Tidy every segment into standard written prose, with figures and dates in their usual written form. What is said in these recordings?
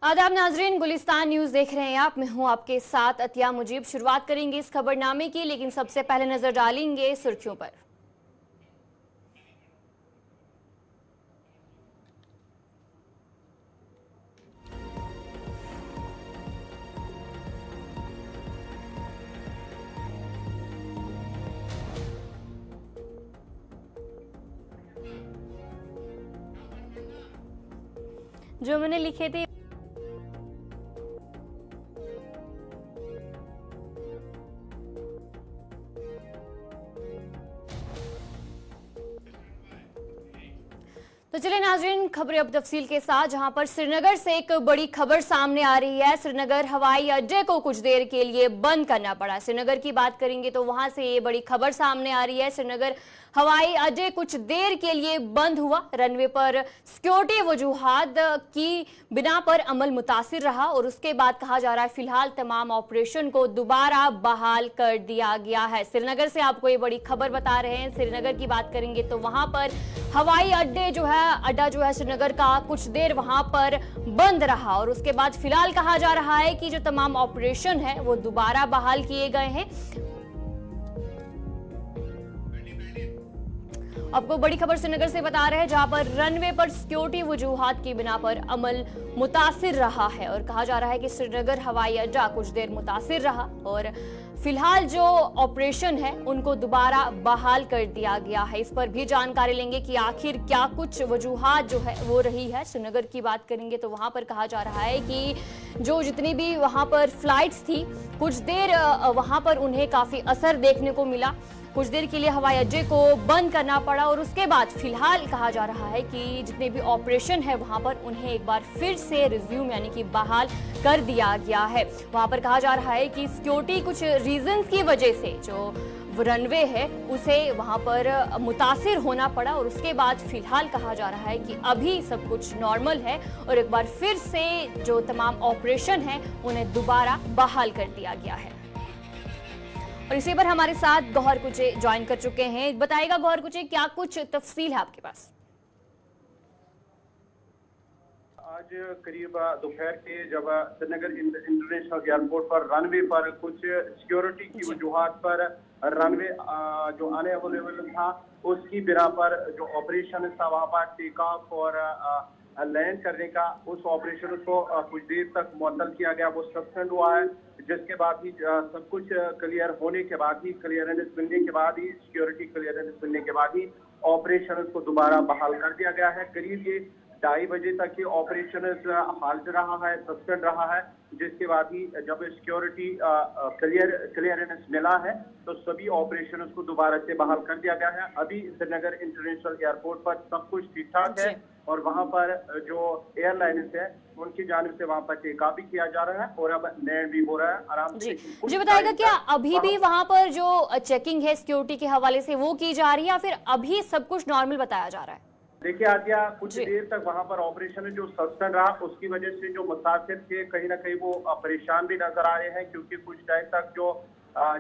आदाब नाजरीन, गुलिस्तान न्यूज देख रहे हैं आप। मैं हूं आपके साथ अतिया मुजीब। शुरुआत करेंगे इस खबरनामे की, लेकिन सबसे पहले नजर डालेंगे सुर्खियों पर। जो मैंने लिखे थे तो चलिए नाजरीन, खबरें अब तफसील के साथ, जहां पर श्रीनगर से एक बड़ी खबर सामने आ रही है। श्रीनगर हवाई अड्डे को कुछ देर के लिए बंद करना पड़ा। श्रीनगर की बात करेंगे तो वहां से ये बड़ी खबर सामने आ रही है। श्रीनगर हवाई अड्डे कुछ देर के लिए बंद हुआ। रनवे पर सिक्योरिटी वजूहात की बिना पर अमल मुतासिर रहा और उसके बाद कहा जा रहा है फिलहाल तमाम ऑपरेशन को दोबारा बहाल कर दिया गया है। श्रीनगर से आपको ये बड़ी खबर बता रहे हैं। श्रीनगर की बात करेंगे तो वहां पर हवाई अड्डा जो है श्रीनगर का कुछ देर वहां पर बंद रहा और उसके बाद फिलहाल कहा जा रहा है कि जो तमाम ऑपरेशन है वो दोबारा बहाल किए गए हैं। आपको बड़ी खबर श्रीनगर से बता रहे हैं, जहां पर रनवे पर सिक्योरिटी वजूहात की बिना पर अमल मुतासिर रहा है और कहा जा रहा है कि श्रीनगर हवाई अड्डा कुछ देर मुतासिर रहा और फिलहाल जो ऑपरेशन है उनको दोबारा बहाल कर दिया गया है। इस पर भी जानकारी लेंगे कि आखिर क्या कुछ वजूहात जो है वो रही है। श्रीनगर की बात करेंगे तो वहां पर कहा जा रहा है कि जो जितनी भी वहां पर फ्लाइट्स थी, कुछ देर वहां पर उन्हें काफी असर देखने को मिला। कुछ देर के लिए हवाई अड्डे को बंद करना पड़ा और उसके बाद फिलहाल कहा जा रहा है कि जितने भी ऑपरेशन है वहां पर उन्हें एक बार फिर से रिज्यूम यानी कि बहाल कर दिया गया है। वहां पर कहा जा रहा है कि सिक्योरिटी कुछ रीजंस की वजह से जो रनवे है उसे वहां पर मुतासिर होना पड़ा और उसके बाद फिलहाल कहा जा रहा है कि अभी सब कुछ नॉर्मल है और एक बार फिर से जो तमाम ऑपरेशन है उन्हें दोबारा बहाल कर दिया गया है। और इसी पर हमारे साथ गौहर कुचे ज्वाइन कर चुके हैं। बताइएगा गौहर कुचे, क्या कुछ तफसील है आपके पास? आज करीब दोपहर के जब श्रीनगर इंटरनेशनल एयरपोर्ट पर रनवे पर कुछ सिक्योरिटी की वजूहात पर रनवे जो अनअवेलेबल था उसकी बिना पर जो ऑपरेशन था वहां पर टेक ऑफ और लैंड करने का उस ऑपरेशन को कुछ देर तक मुअत्तल किया गया, वो सस्पेंड हुआ है। जिसके बाद ही सब कुछ क्लियर होने के बाद ही, क्लियरेंस मिलने के बाद ही, सिक्योरिटी क्लियरेंस मिलने के बाद ही ऑपरेशन को दोबारा बहाल कर दिया गया है। करीब ये 2:30 बजे तक ये ऑपरेशन हाल्ट रहा है, सस्पेंड रहा है। जिसके बाद ही जब सिक्योरिटी क्लियरेंस मिला है तो सभी ऑपरेशन को दोबारा से बहाल कर दिया गया है। अभी श्रीनगर इंटरनेशनल एयरपोर्ट पर सब कुछ ठीक ठाक है और वहां पर जो एयरलाइंस है उनकी जानिब से वहां पर टेक ऑफ भी किया जा रहा है और अब लैंड भी हो रहा है आराम से। मुझे बताएगा, क्या अभी भी वहां पर जो चेकिंग है सिक्योरिटी के हवाले से वो की जा रही है या फिर अभी सब कुछ नॉर्मल बताया जा रहा है? देखिए आदिया, कुछ देर तक वहां पर ऑपरेशन जो सस्पेंड रहा उसकी वजह से जो मुसाफिर थे कहीं ना कहीं वो परेशान भी नजर आ रहे हैं, क्योंकि कुछ टाइम तक जो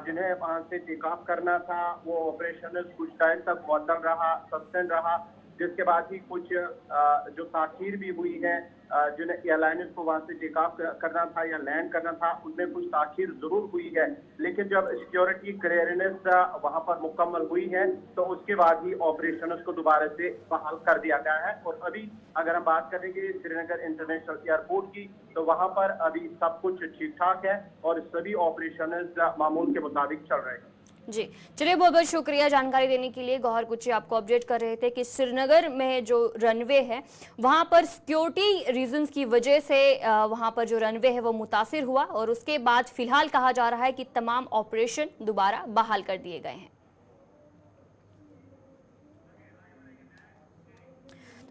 जिन्हें वहां से टेक ऑफ करना था वो ऑपरेशन कुछ टाइम तक मुअत्तल रहा, सस्पेंड रहा। जिसके बाद ही कुछ जो ताखीर भी हुई है, जिन्हें एयरलाइंस को वहां से टेक ऑफ करना था या लैंड करना था उनमें कुछ ताखीर जरूर हुई है। लेकिन जब सिक्योरिटी क्लियरेंस वहां पर मुकम्मल हुई है तो उसके बाद ही ऑपरेशन को दोबारा से बहाल कर दिया गया है। और अभी अगर हम बात करेंगे श्रीनगर इंटरनेशनल एयरपोर्ट की तो वहां पर अभी सब कुछ ठीक ठाक है और सभी ऑपरेशन मामूल के मुताबिक चल रहे हैं। जी चलिए, बहुत बहुत शुक्रिया जानकारी देने के लिए। गौहर कुची आपको अपडेट कर रहे थे कि श्रीनगर में जो रनवे है वहां पर सिक्योरिटी रीजंस की वजह से वहां पर जो रनवे है वो मुतासिर हुआ और उसके बाद फिलहाल कहा जा रहा है कि तमाम ऑपरेशन दोबारा बहाल कर दिए गए हैं।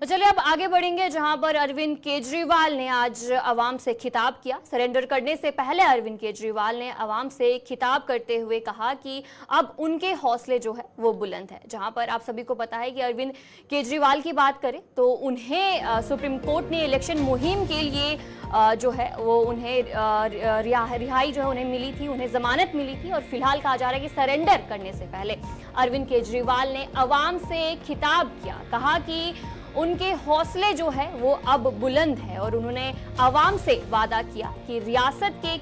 तो चलिए अब आगे बढ़ेंगे, जहां पर अरविंद केजरीवाल ने आज अवाम से खिताब किया। सरेंडर करने से पहले अरविंद केजरीवाल ने अवाम से खिताब करते हुए कहा कि अब उनके हौसले जो है वो बुलंद है। जहां पर आप सभी को पता है कि अरविंद केजरीवाल की बात करें तो उन्हें सुप्रीम कोर्ट ने इलेक्शन मुहिम के लिए जो है वो उन्हें रिहाई जो है उन्हें मिली थी, उन्हें जमानत मिली थी और फिलहाल कहा जा रहा है कि सरेंडर करने से पहले अरविंद केजरीवाल ने अवाम से खिताब किया। कहा कि उनके हौसले जो है वो अब बुलंद है और उन्होंने आवाम से वादा किया कि रियासत के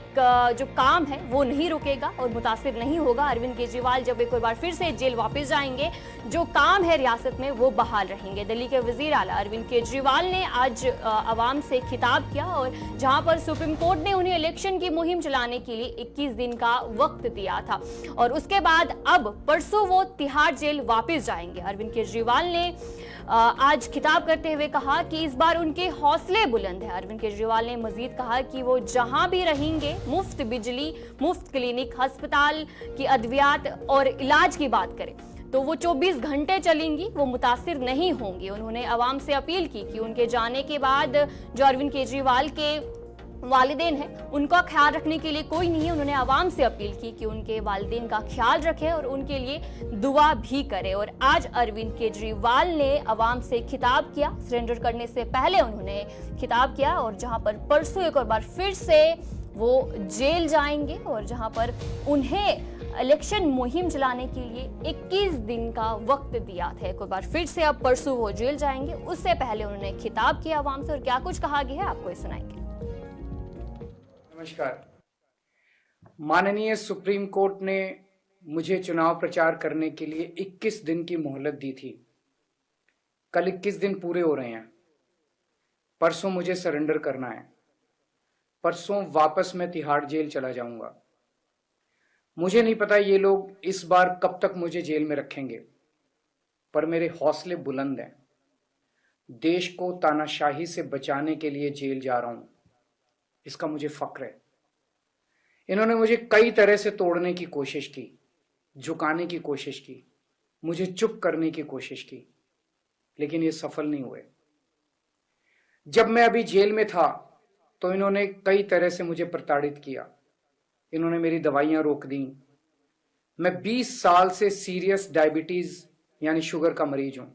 जो काम है वो नहीं रुकेगा और मुतासिर नहीं होगा। अरविंद केजरीवाल जब एक और बार फिर से जेल वापस जाएंगे, जो काम है रियासत में वो बहाल रहेंगे। दिल्ली के वजीर आला अरविंद केजरीवाल ने आज आवाम से खिताब किया और जहां पर सुप्रीम कोर्ट ने उन्हें इलेक्शन की मुहिम चलाने के लिए 21 दिन का वक्त दिया था और उसके बाद अब परसों वो तिहाड़ जेल वापस जाएंगे। अरविंद केजरीवाल ने आज खिताब करते हुए कहा कि इस बार उनके हौसले बुलंद है। अरविंद केजरीवाल ने मजीद कहा कि वो जहां भी रहेंगे मुफ्त बिजली, मुफ्त क्लिनिक, अस्पताल की अद्वियात और इलाज की बात करें तो वो 24 घंटे चलेंगी, वो मुतासिर नहीं होंगी। उन्होंने आवाम से अपील की कि उनके जाने के बाद जो अरविंद केजरीवाल के वालिदैन हैं उनका ख्याल रखने के लिए कोई नहीं है। उन्होंने आवाम से अपील की कि उनके वालिदैन का ख्याल रखें और उनके लिए दुआ भी करें। और आज अरविंद केजरीवाल ने आवाम से खिताब किया, सरेंडर करने से पहले उन्होंने खिताब किया और जहां पर परसों एक और बार फिर से वो जेल जाएंगे और जहां पर उन्हें इलेक्शन मुहिम चलाने के लिए 21 दिन का वक्त दिया था। एक बार फिर से अब परसों वो जेल जाएंगे। उससे पहले उन्होंने खिताब किया आवाम से और क्या कुछ कहा गया है आपको ये सुनाएंगे। नमस्कार। माननीय सुप्रीम कोर्ट ने मुझे चुनाव प्रचार करने के लिए 21 दिन की मोहलत दी थी। कल 21 दिन पूरे हो रहे हैं। परसों मुझे सरेंडर करना है। परसों वापस मैं तिहाड़ जेल चला जाऊंगा। मुझे नहीं पता ये लोग इस बार कब तक मुझे जेल में रखेंगे, पर मेरे हौसले बुलंद हैं। देश को तानाशाही से बचाने के लिए जेल जा रहा हूं, इसका मुझे फक्र है। इन्होंने मुझे कई तरह से तोड़ने की कोशिश की, झुकाने की कोशिश की, मुझे चुप करने की कोशिश की, लेकिन ये सफल नहीं हुए। जब मैं अभी जेल में था तो इन्होंने कई तरह से मुझे प्रताड़ित किया। इन्होंने मेरी दवाइयां रोक दी। मैं 20 साल से सीरियस डायबिटीज यानी शुगर का मरीज हूं।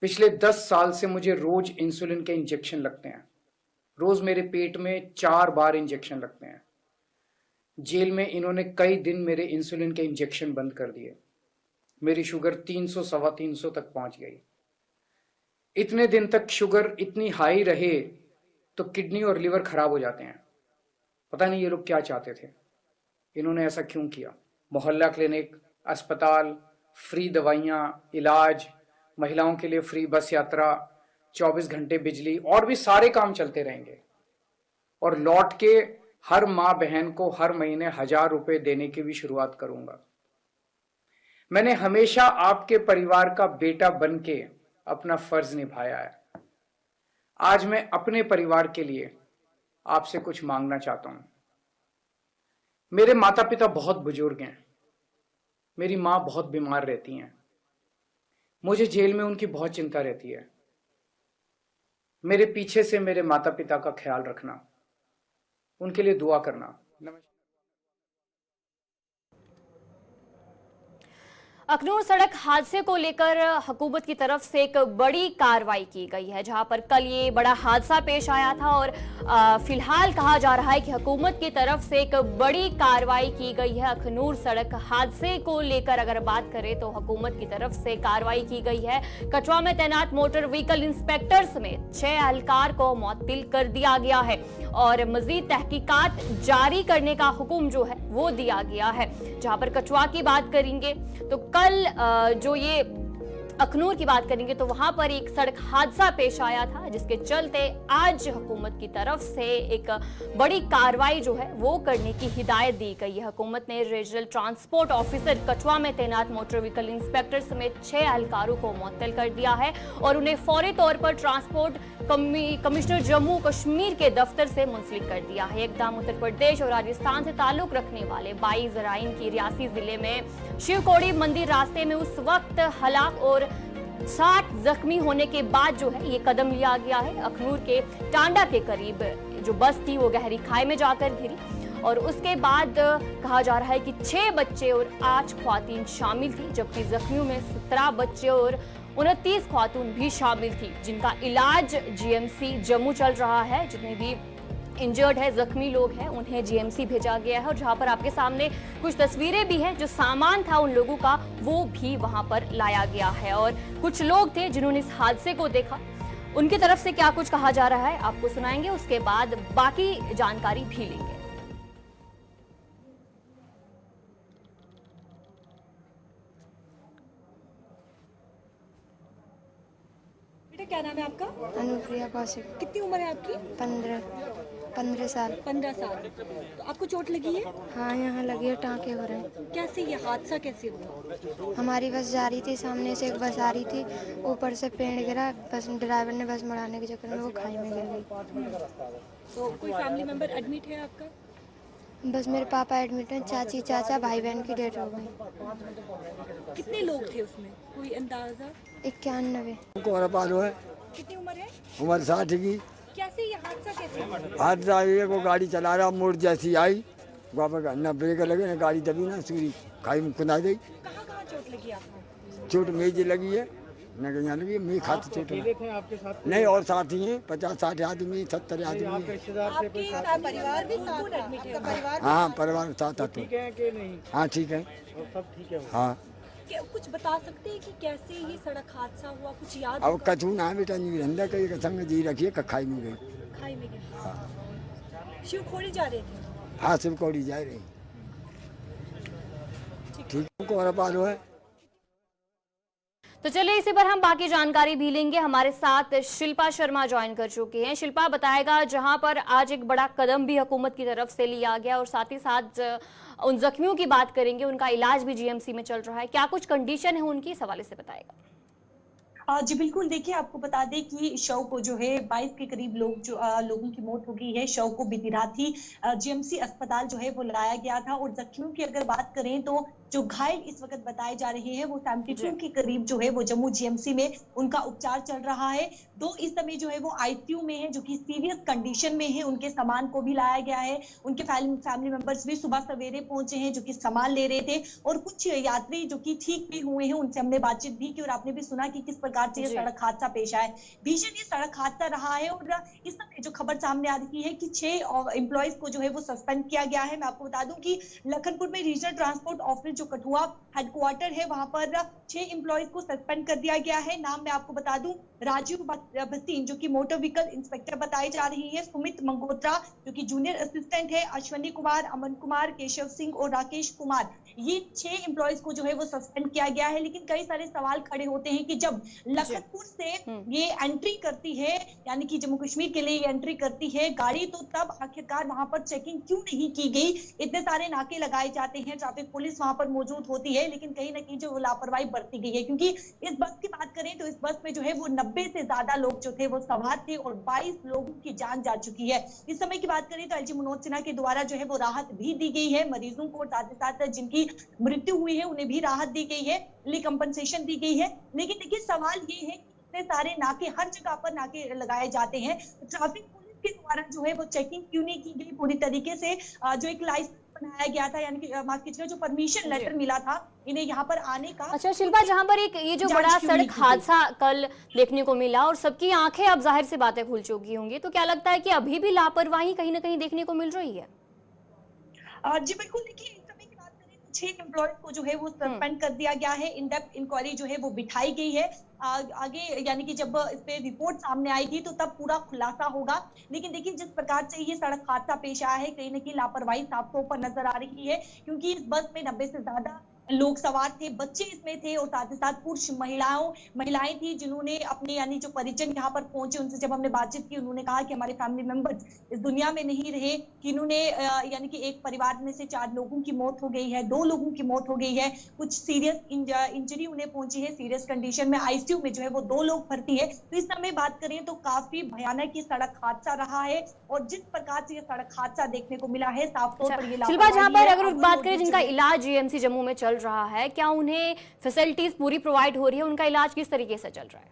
पिछले 10 साल से मुझे रोज इंसुलिन के इंजेक्शन लगते हैं। रोज मेरे पेट में 4 बार इंजेक्शन लगते हैं। जेल में इन्होंने कई दिन मेरे इंसुलिन के इंजेक्शन बंद कर दिए। मेरी शुगर 300 सवा 300 तक पहुंच गई। इतने दिन तक शुगर इतनी हाई रहे तो किडनी और लिवर खराब हो जाते हैं। पता नहीं ये लोग क्या चाहते थे, इन्होंने ऐसा क्यों किया। मोहल्ला क्लिनिक, अस्पताल, फ्री दवाइयाँ, इलाज, महिलाओं के लिए फ्री बस यात्रा, 24 घंटे बिजली और भी सारे काम चलते रहेंगे। और लौट के हर माँ बहन को हर महीने 1000 रुपए देने की भी शुरुआत करूंगा। मैंने हमेशा आपके परिवार का बेटा बन के अपना फर्ज निभाया है। आज मैं अपने परिवार के लिए आपसे कुछ मांगना चाहता हूं। मेरे माता पिता बहुत बुजुर्ग हैं। मेरी माँ बहुत बीमार रहती हैं। मुझे जेल में उनकी बहुत चिंता रहती है। मेरे पीछे से मेरे माता पिता का ख्याल रखना, उनके लिए दुआ करना। नमस्कार। अखनूर सड़क हादसे को लेकर हुकूमत की तरफ से एक बड़ी कार्रवाई की गई है, जहां पर कल ये बड़ा हादसा पेश आया था और फिलहाल कहा जा रहा है कि हुकूमत की तरफ से एक बड़ी कार्रवाई की गई है। अखनूर सड़क हादसे को लेकर अगर बात करें तो हुकूमत की तरफ से कार्रवाई की गई है। कठुआ में तैनात मोटर व्हीकल इंस्पेक्टर समेत 6 एहलकार को मुअत्तिल कर दिया गया है और मजीद तहकीकात जारी करने का हुक्म जो है वो दिया गया है। जहां पर कठुआ की बात करेंगे तो कल जो ये अखनूर की बात करेंगे तो वहां पर एक सड़क हादसा पेश आया था, जिसके चलते आज हुकूमत की तरफ से एक बड़ी कार्रवाई जो है वो करने की हिदायत दी गई है। हुकूमत ने रीजनल ट्रांसपोर्ट ऑफिसर कठुआ में तैनात मोटर व्हीकल इंस्पेक्टर समेत 6 एहलकारों को मुअत्तल कर दिया है और उन्हें फौरी तौर पर ट्रांसपोर्ट कमिश्नर जम्मू कश्मीर के दफ्तर से मुंसलिक कर दिया है। इकदाम उत्तर प्रदेश और राजस्थान से ताल्लुक रखने वाले 22 ज़राइन की रियासी जिले में शिवकोड़ी मंदिर रास्ते में उस वक्त हलाक और 60 जख्मी होने के बाद जो है ये कदम लिया गया है। अखनूर के टांडा के करीब जो बस थी वो गहरी खाई में जाकर गिरी और उसके बाद कहा जा रहा है कि 6 बच्चे और 8 ख्वातीन शामिल थी, जबकि जख्मियों में 17 बच्चे और 29 ख्वातून भी शामिल थी, जिनका इलाज जीएमसी जम्मू चल रहा है। जितने भी इंजर्ड है, जख्मी लोग हैं, उन्हें जीएमसी भेजा गया है। और जहां पर आपके सामने कुछ तस्वीरें भी हैं, जो सामान था उन लोगों का वो भी वहां पर लाया गया है। और कुछ लोग थे जिन्होंने इस हादसे को देखा, उनकी तरफ से क्या कुछ कहा जा रहा है आपको सुनाएंगे, उसके बाद बाकी जानकारी भी लेंगे। क्या नाम है आपका? अनुप्रिया कौशिक। कितनी उम्र है आपकी? 15 साल। 15 साल। तो आपको चोट लगी है? हाँ, यहाँ लगी है, टाँके हो रहे हैं। कैसे ये हादसा कैसे हुआ? हमारी बस जा रही थी, सामने से एक बस आ रही थी, ऊपर से पेड़ गिरा, बस ड्राइवर ने बस मराने के चक्कर में वो खाई में गिर गई। तो कोई फैमिली मेंबर एडमिट है आपका? बस मेरे पापा एडमिट हैं, चाची चाचा भाई बहन की डेथ हो गई। कितने लोग थे उसमें, कोई अंदाजा? 91। है। कितनी उम्र है? उम्र 60 की। कैसे ये हादसा कैसे हुआ? हादसा ये वो गाड़ी चला रहा, मोड़ जैसी आई, वापस न ब्रेक लगे न गाड़ी दबी ना सूरी खाई में कुदा गई। कहाँ कहाँ चोट लगी आपको? चोट मेज लगी है, न यहाँ लगी मेज खाती चोट नहीं, और साथी हैं 50-60 आदमी, 70 आदमी। आपके परिवार भी साथ एडमिट है? हाँ, परिवार के साथ आते। हाँ ठीक है, हाँ। क्या कुछ बता सकते हैं कि कैसे ये सड़क हादसा हुआ, कुछ याद? अब कछू ना बेटा नहीं रहता, कहीं संग जी रखिए, खाई में गई। खाई में गिर। शिव खोड़ी जा रहे थे? हाँ, शिव कौड़ी जा रही। ठीक को पालो है। तो चलिए इसी पर हम बाकी जानकारी भी लेंगे। हमारे साथ शिल्पा शर्मा ज्वाइन कर चुकी हैं। शिल्पा बताएगा, जहां पर आज एक बड़ा कदम भी हुकूमत की तरफ से लिया गया और साथ ही साथ उन जख्मियों की बात करेंगे, उनका इलाज भी जीएमसी में चल रहा है, क्या कुछ कंडीशन है उनकी, इस हवाले से बताएगा। जी बिल्कुल, देखिए आपको बता दें कि शव को जो है 22 के करीब लोगों की मौत हो गई है। शव को बीती रात ही जीएमसी अस्पताल जो है वो लाया गया था। और जख्मियों की अगर बात करें तो जो घायल इस वक्त बताए जा रहे हैं वो 72 के करीब जो है वो जम्मू जीएमसी में उनका उपचार चल रहा है। 2 इस समय जो है वो आईसीयू में है, जो कि सीरियस कंडीशन में है। उनके सामान को भी लाया गया है, उनके फैमिली मेंबर्स भी सुबह सवेरे पहुंचे हैं जो कि सामान ले रहे थे। और कुछ यात्री जो कि ठीक भी हुए हैं, उनसे हमने बातचीत भी की और आपने भी सुना कि किस प्रकार से ये सड़क हादसा पेश आया। भीषण ये सड़क हादसा रहा है। और इस समय जो खबर सामने आ रही है कि 6 एम्प्लॉयज को जो है वो सस्पेंड किया गया है। मैं आपको बता दूं कि लखनपुर में रीजनल ट्रांसपोर्ट ऑफिस जो कठुआ हेडक्वार्टर है, वहां पर 6 एम्प्लॉयज को सस्पेंड कर दिया गया है। नाम मैं आपको बता दूं, राजीव भसीन जो कि मोटर व्हीकल इंस्पेक्टर बताई जा रही है, सुमित मंगोत्रा जो कि जूनियर असिस्टेंट है, अश्वनी कुमार, अमन कुमार, केशव सिंह और राकेश कुमार, ये 6 एम्प्लॉयज को जो है वो सस्पेंड किया गया है। लेकिन कई सारे सवाल खड़े होते हैं कि जब लखनपुर से ये एंट्री करती है, यानी कि जम्मू कश्मीर के लिए ये एंट्री करती है गाड़ी, तो तब आखिरकार वहां पर चेकिंग क्यों नहीं की गई? इतने सारे नाके लगाए जाते हैं, ट्रैफिक पुलिस वहां पर मौजूद होती है, लेकिन कहीं ना कहीं जो लापरवाही बरती गई है। क्योंकि इस बस की बात करें तो इस बस में जो है वो 90 से ज्यादा लोग जो थे वो सवार थे और 22 लोगों की जान जा चुकी है। इस समय की बात करें तो एलजी मनोज सिन्हा के द्वारा जो है वो राहत भी दी गई है मरीजों को, साथ ही साथ जिनकी मृत्यु हुई है उन्हें भी राहत दी गई है, कंपनसेशन दी गई है। लेकिन देखिए सवाल ये है कि इतने सारे नाके, हर जगह पर नाके लगाए जाते हैं, ट्रैफिक पुलिस के द्वारा जो है वो चेकिंग क्यों नहीं की गई पूरी तरीके से? जो एक लाइसेंस बनाया गया था, यानी कि माफ कीजिएगा, जो परमिशन लेटर मिला था इन्हें यहाँ पर आने का। अच्छा शिल्पा, जहाँ पर एक ये जो बड़ा सड़क हादसा कल देखने को मिला और सबकी आंखें अब जाहिर सी बातें खुल चुकी होंगी, तो क्या लगता है कि अभी भी लापरवाही कहीं ना कहीं देखने को मिल रही है? जी बिल्कुल, देखिए 6 एम्प्लॉयज को जो है वो सस्पेंड कर दिया गया है। इन डेप्थ इंक्वायरी जो है वो बिठाई गई है। आगे यानी कि जब इस पे रिपोर्ट सामने आएगी तो तब पूरा खुलासा होगा। लेकिन देखिए जिस प्रकार से ये सड़क हादसा पेश आया है, कहीं ना कहीं लापरवाही साफ तौर पर नजर आ रही है। क्योंकि इस बस में 90 से ज्यादा लोग सवार थे, बच्चे इसमें थे और साथ ही साथ पुरुष महिलाएं थी, जिन्होंने अपने यानी जो परिजन यहाँ पर पहुंचे, उनसे जब हमने बातचीत की, उन्होंने कहा कि हमारे फैमिली मेंबर्स इस दुनिया में नहीं रहे, कि इन्होंने यानी कि एक परिवार में से 4 लोगों की मौत हो गई है, 2 लोगों की मौत हो गई है, कुछ सीरियस इंजरी उन्हें पहुंची है, सीरियस कंडीशन में आईसीयू में जो है वो 2 लोग भर्ती है। तो इस समय बात करें तो काफी भयानक ये सड़क हादसा रहा है। और जिस प्रकार से ये सड़क हादसा देखने को मिला है, साफ तौर पर ये शिल्पा, जहां पर अगर बात करें जिनका इलाज जीएमसी जम्मू में चल रहा है, क्या उन्हें फैसिलिटीज पूरी प्रोवाइड हो रही है? उनका इलाज किस तरीके से चल रहा है?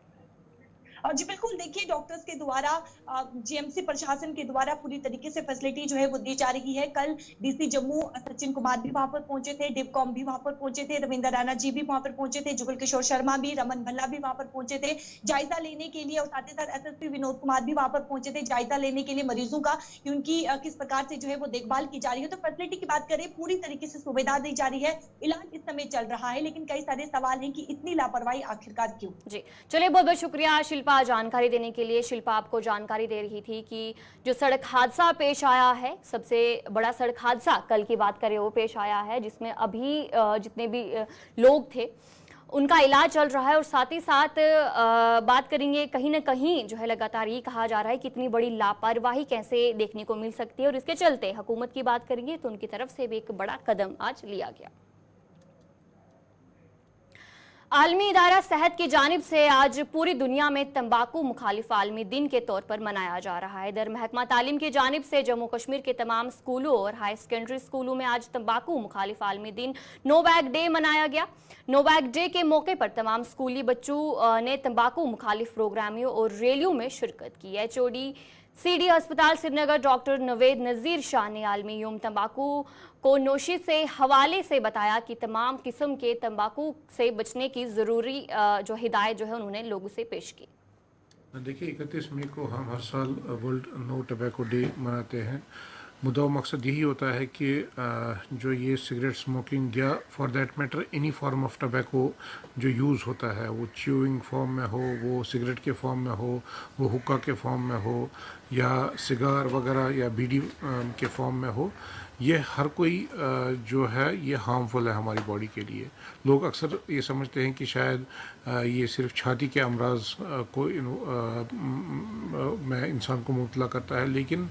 जी बिल्कुल, देखिए डॉक्टर्स के द्वारा जीएमसी प्रशासन के द्वारा पूरी तरीके से फैसिलिटी जो है वो दी जा रही है। कल डीसी जम्मू सचिन कुमार भी वहां पर पहुंचे थे, डिवकॉम भी वहां पर पहुंचे थे, रविंद्र राणा जी भी वहां पर पहुंचे थे, जुगल किशोर शर्मा भी, रमन भल्ला भी वहां पर पहुंचे थे जायजा लेने के लिए, और साथ ही साथ एसएसपी विनोद कुमार भी वहां पर पहुंचे थे जायजा लेने के लिए मरीजों का कि उनकी किस प्रकार से जो है वो देखभाल की जा रही है। तो फैसिलिटी की बात करें, पूरी तरीके से सुविधा दी जा रही है, इलाज इस समय चल रहा है, लेकिन कई सारे सवाल हैं कि इतनी लापरवाही आखिरकार क्यों। जी चलिए, बहुत बहुत शुक्रिया शिल्पा जानकारी देने के लिए। शिल्पा आपको जानकारी दे रही थी कि जो सड़क हादसा पेश आया है, सबसे बड़ा सड़क हादसा कल की बात करें वो पेश आया है, जिसमें अभी जितने भी लोग थे उनका इलाज चल रहा है। और साथ ही साथ बात करेंगे, कहीं ना कहीं जो है लगातार ये कहा जा रहा है कि इतनी बड़ी लापरवाही कैसे देखने को मिल सकती है, और इसके चलते हुकूमत की बात करेंगे तो उनकी तरफ से भी एक बड़ा कदम आज लिया गया। आलमी इदारा सेहत की जानिब से आज पूरी दुनिया में तंबाकू मुखालिफ आलमी दिन के तौर पर मनाया जा रहा है। इधर महकमा तालीम की जानिब से जम्मू कश्मीर के तमाम स्कूलों और हाई सेकेंडरी स्कूलों में आज तंबाकू मुखालिफ आलमी दिन नो बैग डे मनाया गया। नो बैग डे के मौके पर तमाम स्कूली बच्चों ने तंबाकू मुखालिफ प्रोग्रामों और रैलियों में शिरकत की। एचओडी सीडी अस्पताल श्रीनगर डॉक्टर नवेद नज़ीर शाह ने आलमी योम तंबाकू को नोशी से हवाले से बताया कि तमाम किस्म के तंबाकू से बचने की ज़रूरी जो हिदायत जो है उन्होंने लोगों से पेश की। देखिए, 31 मई को हम हर साल वर्ल्ड नो टबैको डे मनाते हैं। मुद्दा मकसद यही होता है कि जो ये सिगरेट स्मोकिंग या for that matter any form of tobacco जो यूज़ होता है, वो च्यूइंग फॉर्म में हो, वो सिगरेट के फॉर्म में हो, वो हुक्का के फॉर्म में हो, या सिगार वगैरह या बीड़ी के फॉर्म में हो, ये हर कोई जो है ये हार्मफुल है हमारी बॉडी के लिए। लोग अक्सर ये समझते हैं कि शायद ये सिर्फ छाती के अमराज को में इंसान को मुब्तला करता है, लेकिन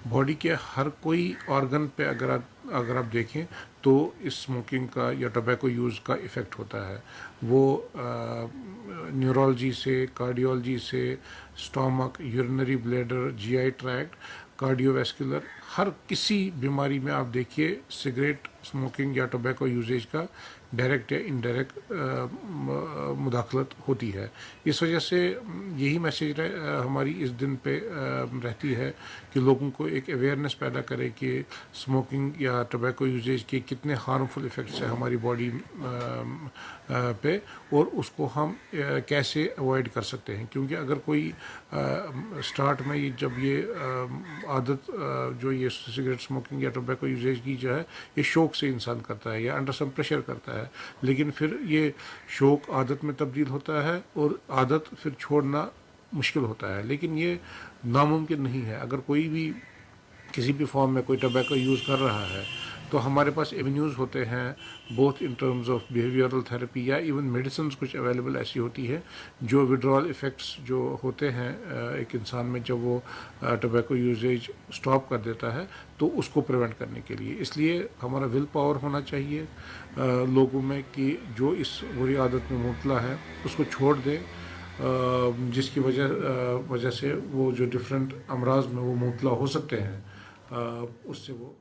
बॉडी के हर कोई ऑर्गन पे अगर आप देखें तो इस स्मोकिंग का या टोबैको यूज़ का इफ़ेक्ट होता है। वो न्यूरोलॉजी से, कार्डियोलॉजी से, stomach, urinary bladder, GI tract, cardiovascular, हर किसी बीमारी में आप देखिए सिगरेट स्मोकिंग या टोबैको यूजेज का डायरेक्ट या इनडायरेक्ट मुदाखलत होती है। इस वजह से यही मैसेज हमारी इस दिन पे रहती है कि लोगों को एक अवेयरनेस पैदा करे कि स्मोकिंग या टोबैको यूजेज के कितने हार्मफुल इफ़ेक्ट्स हैं हमारी बॉडी पे, और उसको हम कैसे अवॉइड कर सकते हैं। क्योंकि अगर कोई स्टार्ट में जब ये आदत जो ये सिगरेट स्मोकिंग या टोबैको यूजेज की जो है ये शौक से इंसान करता है या अंडर सम प्रेशर करता है, लेकिन फिर ये शौक आदत में तब्दील होता है और आदत फिर छोड़ना मुश्किल होता है। लेकिन ये नामुमकिन नहीं है। अगर कोई भी किसी भी फॉर्म में कोई टोबैको यूज़ कर रहा है तो हमारे पास एवेन्यूज़ होते हैं, both in terms of behavioural therapy या इवन मेडिसिन कुछ अवेलेबल ऐसी होती है जो विड्रॉल इफ़ेक्ट्स जो होते हैं एक इंसान में जब वो टोबैको यूजेज स्टॉप कर देता है तो उसको प्रिवेंट करने के लिए। इसलिए हमारा विल पावर होना चाहिए लोगों में कि जो इस बुरी आदत में मुब्तला है उसको छोड़ दें, जिसकी वजह से वो जो डिफरेंट अमराज में वो मुब्तला हो सकते हैं उससे वो।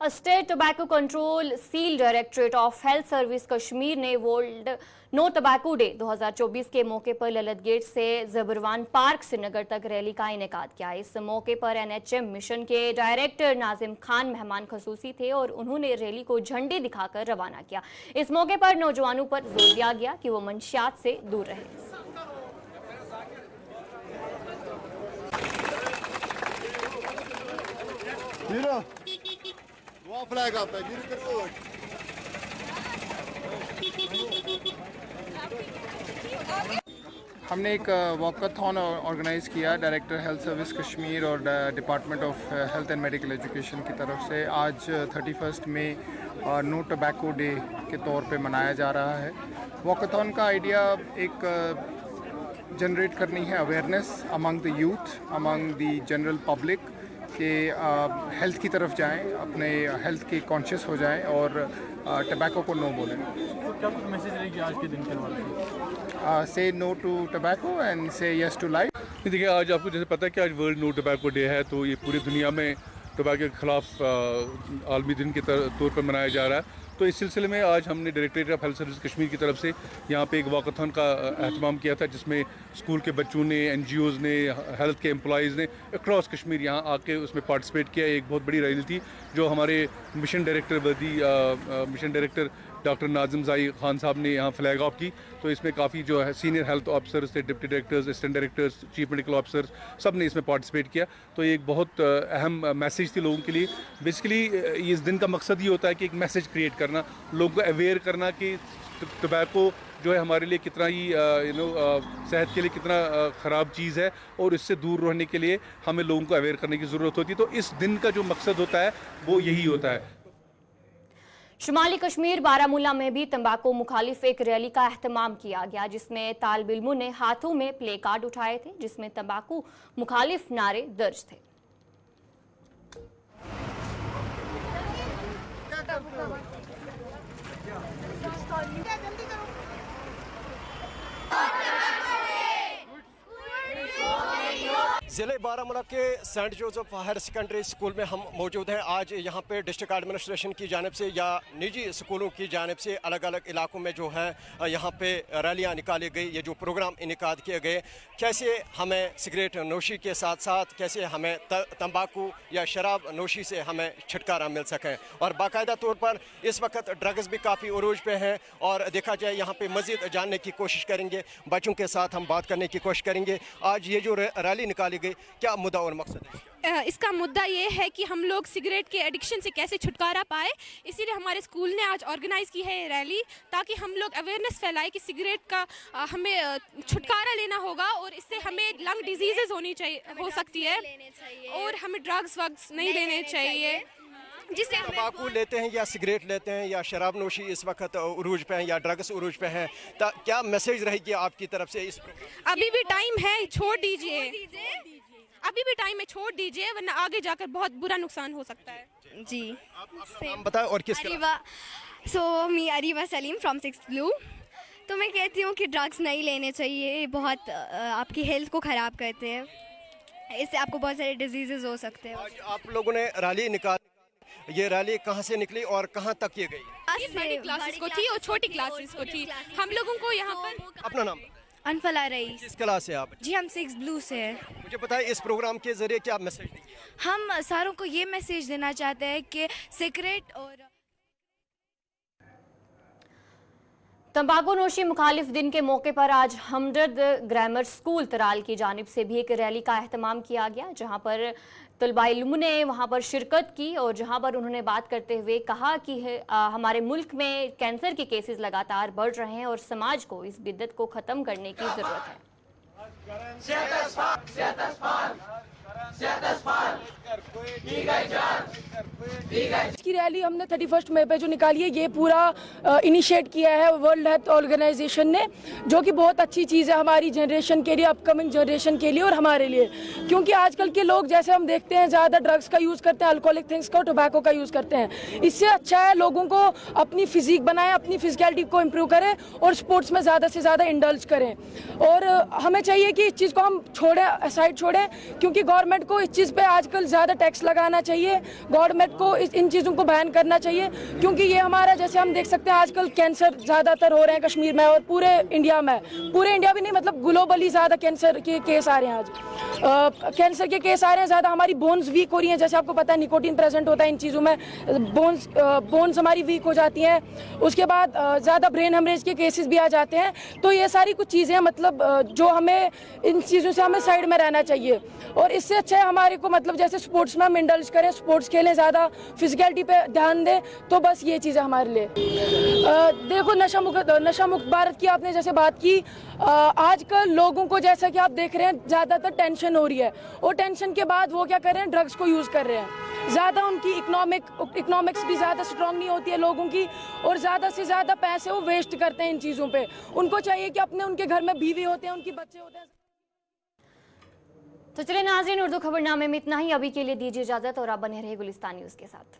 State tobacco control seal directorate of health service Kashmir ने वर्ल्ड नो टोबैको डे 2024 के मौके पर ललित गेट से जबरवान पार्क श्रीनगर तक रैली का इनेकाद किया। इस मौके पर एनएचएम मिशन के डायरेक्टर नाजिम खान मेहमान खसूसी थे और उन्होंने रैली को झंडी दिखाकर रवाना किया। इस मौके पर नौजवानों पर जोर दिया गया कि वो मंशियात से दूर रहे। हमने एक वॉकाथॉन ऑर्गेनाइज़ किया डायरेक्टर हेल्थ सर्विस कश्मीर और department of health and medical education की तरफ से। आज 31 मई नो टोबैको डे के तौर पे मनाया जा रहा है। वॉकाथॉन का आइडिया एक जनरेट करनी है awareness among the youth, among the general public कि हेल्थ की तरफ जाएं, अपने हेल्थ के कॉन्शियस हो जाएं और टबैको को नो बोलें। तो क्या कुछ मैसेज रहेगी आज के दिन के बारे? से नो टू टबैको एंड से यस टू लाइफ। देखिए, आज आपको जैसे पता है कि आज वर्ल्ड नो टबैको डे है, तो ये पूरी दुनिया में टबैको के खिलाफ आलमी दिन के तौर पर मनाया जा रहा है। तो तो इस सिलसिले में आज हमने directorate of health service Kashmir की तरफ से यहाँ पे एक वॉकथॉन का एहतमाम किया था, जिसमें स्कूल के बच्चों ने, NGOs ने, हेल्थ के एम्प्लॉइज़ ने अक्रॉस कश्मीर यहाँ आके उसमें पार्टिसिपेट किया। एक बहुत बड़ी रैली थी जो हमारे mission director doctor Nazim Zai Khan साहब ने यहाँ फ्लैग ऑफ की। तो इसमें काफ़ी जो है सीनियर हेल्थ ऑफिसर्स थे, deputy directors, assistant directors, chief medical officers, सब ने इसमें पार्टिसिपेट किया। तो ये एक बहुत अहम मैसेज थी लोगों के लिए। बेसिकली इस दिन का मकसद ये होता है कि एक मैसेज क्रिएट करना, लोगों को अवेयर करना कि टोबैको जो है हमारे लिए कितना ही सेहत के लिए कितना ख़राब चीज़ है और इससे दूर रहने के लिए हमें लोगों को अवेयर करने की ज़रूरत होती है। तो इस दिन का जो मकसद होता है वो यही होता है। शुमाली कश्मीर बारामूला में भी तंबाकू मुखालिफ एक रैली का एहतमाम किया गया, जिसमें तालिब इल्मों ने हाथों में प्ले कार्ड उठाए थे जिसमें तंबाकू मुखालिफ नारे दर्ज थे। ज़िले बारामूला के Saint Joseph higher secondary school में हम मौजूद हैं। आज यहाँ पे डिस्ट्रिक्ट एडमिनिस्ट्रेशन की जानिब से या निजी स्कूलों की जानिब से अलग अलग इलाकों में जो है यहाँ पे रैलियाँ निकाली गई, ये जो प्रोग्राम इनेकाद किए गए, कैसे हमें सिगरेट नोशी के साथ साथ कैसे हमें तंबाकू या शराब नोशी से हमें छुटकारा मिल सके। और बाकायदा तौर पर इस वक्त ड्रग्स भी काफ़ी उरूज पे हैं और देखा जाए यहाँ पे मज़ीद जानने की कोशिश करेंगे, बच्चों के साथ हम बात करने की कोशिश करेंगे। आज ये जो रैली निकाली गई, क्या मुद्दा और मकसद है? इसका मुद्दा ये है कि हम लोग सिगरेट के एडिक्शन से कैसे छुटकारा पाए, इसीलिए हमारे स्कूल ने आज ऑर्गेनाइज की है रैली, ताकि हम लोग अवेयरनेस फैलाए कि सिगरेट का हमें छुटकारा लेना होगा और इससे हमें लंग डिजीजेज हो सकती है और हमें ड्रग्स वग्स नहीं लेने चाहिए। जिससे तंबाकू लेते हैं या सिगरेट लेते हैं या शराब नोशी इस वक्त उरूज पे हैं या ड्रग्स उरूज पे हैं, क्या मैसेज रहेगी आपकी तरफ से? इस अभी भी टाइम है, छोड़ दीजिए, अभी भी टाइम है, छोड़ दीजिए, वरना आगे जाकर बहुत बुरा नुकसान हो सकता है। जी नाम बताएं और किस Areeba. Me Areeba Saleem from 6th blue. तो मैं कहती हूँ कि ड्रग्स नहीं लेने चाहिए, ये बहुत आपकी हेल्थ को ख़राब करते हैं, इससे आपको बहुत सारे डिजीजेज हो सकते हैं। आज आप लोगों ने रैली निकाली, ये रैली कहाँ से निकली और कहाँ तक ये गई? बड़ी क्लासेस को थी और छोटी क्लासेस को थी। हम लोगों को यहाँ पर अपना नाम अनफला रईस। किस क्लास से आप? जी हम 6th ब्लू से हैं। मुझे बताइए इस प्रोग्राम के जरिए क्या मैसेज देंगे? हम सारों को ये मैसेज देना चाहते हैं कि सिगरेट और तंबाकू नोशी मुखालिफ दिन के मौके पर आज हमदर्द ग्रामर स्कूल तराल की जानिब से भी एक रैली का एहतमाम किया गया, जहां पर तलबा इल्म ने वहां पर शिरकत की और जहां पर उन्होंने बात करते हुए कहा कि हमारे मुल्क में कैंसर के केसेस लगातार बढ़ रहे हैं और समाज को इस बिद्दत को ख़त्म करने की ज़रूरत है। की रैली हमने 31 मई पे जो निकाली है, ये पूरा इनिशिएट किया है वर्ल्ड हेल्थ ऑर्गेनाइजेशन ने, जो कि बहुत अच्छी चीज़ है हमारी जनरेशन के लिए, अपकमिंग जनरेशन के लिए और हमारे लिए। क्योंकि आजकल के लोग जैसे हम देखते हैं ज़्यादा ड्रग्स का यूज़ करते हैं, अल्कोहलिक थिंग्स का, टोबैको का यूज़ करते हैं। इससे अच्छा है लोगों को अपनी फिजिक बनाएं, अपनी फिजिकलिटी को इम्प्रूव करें और स्पोर्ट्स में ज़्यादा से ज़्यादा इंडल्ज करें। और हमें चाहिए कि इस चीज़ को हम छोड़ें, साइड छोड़ें, क्योंकि गवर्नमेंट को इस चीज़ पे आजकल ज़्यादा टैक्स लगाना चाहिए, गवर्नमेंट को इन चीज़ों को बैन करना चाहिए। क्योंकि ये हमारा, जैसे हम देख सकते हैं आजकल कैंसर ज़्यादातर हो रहे हैं कश्मीर में और पूरे इंडिया में, पूरे इंडिया भी नहीं मतलब ग्लोबली ज़्यादा कैंसर के केस आ रहे हैं। आज कैंसर के केस आ रहे हैं ज़्यादा, हमारी बोन्स वीक हो रही हैं, जैसे आपको पता है निकोटीन प्रेजेंट होता है इन चीज़ों में, बोन्स हमारी वीक हो जाती हैं। उसके बाद ज़्यादा ब्रेन हेमरेज के केसेस भी आ जाते हैं। तो ये सारी कुछ चीज़ें मतलब जो हमें इन चीज़ों से हमें साइड में रहना चाहिए। और इससे अच्छा है हमारे को मतलब जैसे स्पोर्ट्स में हम इंडल्ज करें, स्पोर्ट्स खेलें, ज़्यादा फिजिकलिटी पे ध्यान दें, तो बस ये चीज़ है हमारे लिए। देखो नशा मुक्त भारत की आपने जैसे बात की, आजकल लोगों को जैसा कि आप देख रहे हैं ज़्यादातर टेंशन हो रही है और टेंशन के बाद वो क्या कर रहे हैं, ड्रग्स को यूज़ कर रहे हैं। ज़्यादा उनकी इकोनॉमिक्स भी ज़्यादा स्ट्रॉन्ग नहीं होती है लोगों की और ज़्यादा से ज़्यादा पैसे वो वेस्ट करते हैं इन चीज़ों पे। उनको चाहिए कि उनके घर में बीवी होते हैं, उनके बच्चे होते हैं। तो चलिए नाज़रीन, उर्दू खबरनामे में इतना ही। अभी के लिए दीजिए इजाज़त और आप बने रहे गुलिस्तान न्यूज़ के साथ।